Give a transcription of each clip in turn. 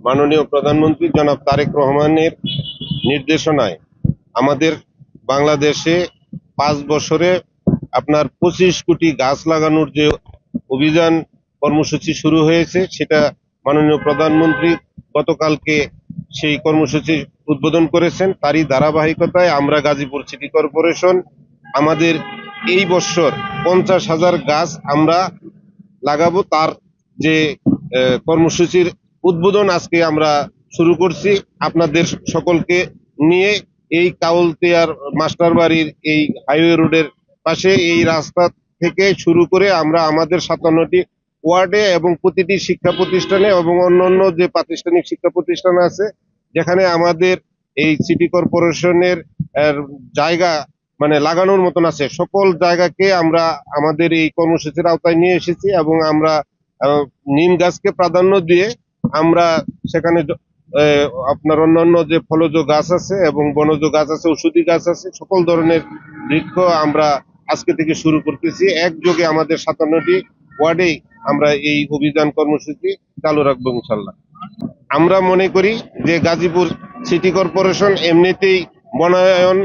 মাননীয় প্রধানমন্ত্রী জনাব তারেক রহমানের নির্দেশনায় আমাদের বাংলাদেশে 5 বছরে আপনার 25 কোটি গাছ লাগানোর যে অভিযান কর্মসূচি শুরু হয়েছে, সেটা মাননীয় প্রধানমন্ত্রী গতকালকে সেই কর্মসূচি উদ্বোধন করেছেন। তারই ধারাবাহিকতায় আমরা গাজীপুর সিটি কর্পোরেশন আমাদের এই বছর 50,000 গাছ আমরা লাগাবো। তার যে কর্মসূচির উদ্বোধন আজকে আমরা শুরু করছি আপনাদের সকলকে নিয়ে। এই কাউলতিয়ার মাস্টার বাড়ির এই হাইওয়ে রোডের পাশে এই রাস্তা থেকে শুরু করে আমরা আমাদের 57টি ওয়ার্ডে এবং প্রতিটি শিক্ষা প্রতিষ্ঠানে এবং অন্যান্য যে প্রাতিষ্ঠানিক শিক্ষা প্রতিষ্ঠান আছে, যেখানে আমাদের এই সিটি কর্পোরেশনের জায়গা মানে লাগানোর মতন আছে, সকল জায়গাকে আমরা আমাদের এই কর্মসূচির আওতায় নিয়ে এসেছি এবং আমরা নিম গাছকে প্রাধান্য দিয়ে আমরা সেখানে আপনার অন্যান্য যে ফলজ গাছ আছে এবং বনজ গাছ আছে, ঔষধি গাছ আছে, সকল ধরনের বৃক্ষ আমরা আজকে থেকে শুরু করতেছি। একযোগে আমাদের 57টি ওয়ার্ডেই আমরা এই অভিযান কর্মসূচি চালু রাখবো ইনশাল্লাহ। আমরা মনে করি যে গাজীপুর সিটি কর্পোরেশন এমনিতেই বনায়ন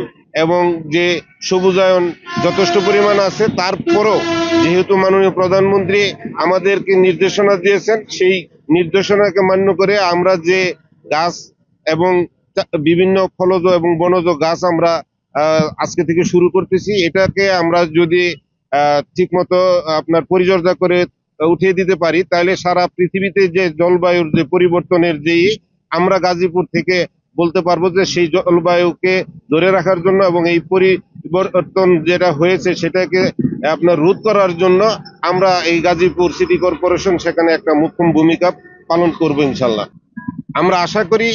এবং যে সবুজায়ন যথেষ্ট পরিমাণ আছে, তারপরও যেহেতু মাননীয় প্রধানমন্ত্রী আমাদেরকে নির্দেশনা দিয়েছেন, সেই নির্দেশনাকে মান্য করে আমরা যে গাছ এবং বিভিন্ন ফলজ এবং বনজ গাছ আমরা আজকে থেকে শুরু করতেছি, এটাকে আমরা যদি ঠিক মতো আপনার পরিচর্যা করে উঠিয়ে দিতে পারি, তাহলে সারা পৃথিবীতে যে জলবায়ুর যে পরিবর্তনের যে আমরা গাজীপুর থেকে বলতে পারবো যে সেই জলবায়ুকে ধরে রাখার জন্য এবং এই পরিবর্তন যেটা হয়েছে সেটাকে আপনার রোধ করার জন্য আমরা এই গাজীপুর সিটি কর্পোরেশন সেখানে একটা মুখ্য ভূমিকা পালন করবো ইনশাল্লাহ। আমরা আশা করি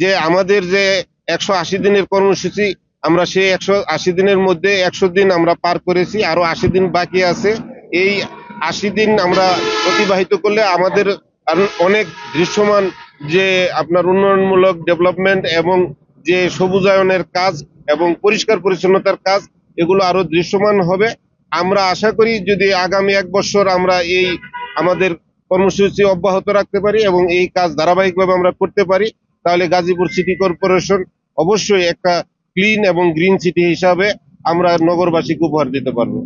যে আমাদের যে 180 দিনের কর্মসূচি, আমরা সেই 180 দিনের মধ্যে 100 দিন আমরা পার করেছি, আরো 80 দিন বাকি আছে। এই 80 দিন আমরা অতিবাহিত করলে আমাদের অনেক দৃশ্যমান যে আপনার উন্নয়নমূলক ডেভেলপমেন্ট এবং যে সবুজায়নের কাজ এবং পরিষ্কার পরিচ্ছন্নতার কাজ, এগুলো আরো দৃশ্যমান হবে। আমরা আশা করি যদি আগামী 1 বছর আমরা এই আমাদের কর্মসূচি অব্যাহত রাখতে পারি এবং এই কাজ ধারাবাহিকভাবে আমরা করতে পারি, তাহলে গাজীপুর সিটি কর্পোরেশন অবশ্যই একটা ক্লিন এবং গ্রিন সিটি হিসাবে আমরা নগরবাসীকে উপহার দিতে পারবো।